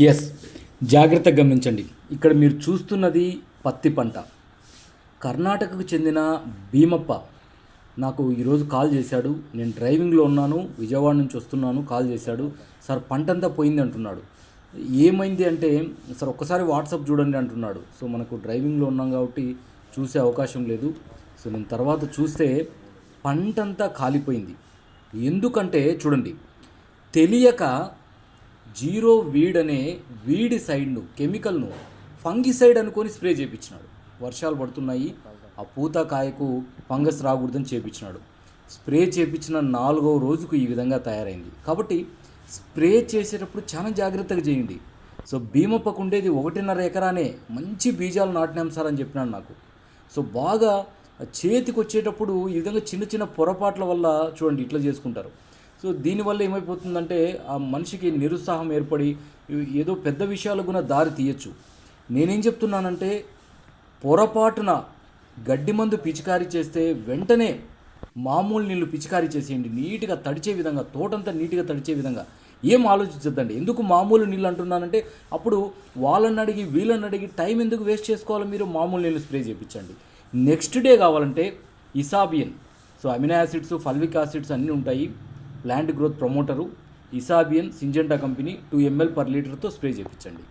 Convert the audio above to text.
Yes, జాగ్రత్తగా గమనించండి. ఇక్కడ మీరు చూస్తున్నది పత్తి పంట. కర్ణాటకకు చెందిన భీమప్ప నాకు ఈరోజు కాల్ చేశాడు. నేను డ్రైవింగ్లో ఉన్నాను, విజయవాడ నుంచి వస్తున్నాను. కాల్ చేశాడు, సార్ పంటంతా పోయింది అంటున్నాడు. ఏమైంది అంటే, సార్ ఒక్కసారి వాట్సాప్ చూడండి అంటున్నాడు. సో మనకు డ్రైవింగ్లో ఉన్నాం కాబట్టి చూసే అవకాశం లేదు. సో నేను తర్వాత చూస్తే పంటంతా కాలిపోయింది. ఎందుకంటే చూడండి, తెలియక జీరో వీడ్ అనే వీడి సైడ్ను కెమికల్ను ఫంగిసైడ్ అనుకొని స్ప్రే చేయించినాడు. వర్షాలు పడుతున్నాయి, ఆ పూత కాయకు ఫంగస్ రాకూడదని చేయించినాడు. స్ప్రే చేయించిన 4వ రోజుకు ఈ విధంగా తయారైంది. కాబట్టి స్ప్రే చేసేటప్పుడు చాలా జాగ్రత్తగా చేయండి. సో భీమప్పకు ఉండేది 1.5 ఎకరానే, మంచి బీజాలు నాటినాం సార్ అని చెప్పినాడు నాకు. సో బాగా చేతికి వచ్చేటప్పుడు ఈ విధంగా చిన్న చిన్న పొరపాట్ల వల్ల చూడండి ఇట్లా చేసుకుంటారు. సో దీనివల్ల ఏమైపోతుందంటే ఆ మనిషికి నిరుత్సాహం ఏర్పడి ఏదో పెద్ద విషయాలకు కూడా దారి తీయచ్చు. నేనేం చెప్తున్నానంటే, పొరపాటున గడ్డి మందు పిచికారీ చేస్తే వెంటనే మామూలు నీళ్ళు పిచికారీ చేసేయండి. నీట్గా తడిచే విధంగా, తోటంతా నీట్గా తడిచే విధంగా. ఏం ఆలోచించద్దండి. ఎందుకు మామూలు నీళ్ళు అంటున్నానంటే, అప్పుడు వాళ్ళని అడిగి వీళ్ళని అడిగి టైం ఎందుకు వేస్ట్ చేసుకోవాలి? మీరు మామూలు నీళ్ళు స్ప్రే చేయించండి. నెక్స్ట్ డే కావాలంటే Isabion, so amino acids, fulvic acids అన్నీ ఉంటాయి. Plant growth promoter Isabion Syngenta company 2 ml/లీటర్తో స్ప్రే చేయించండి.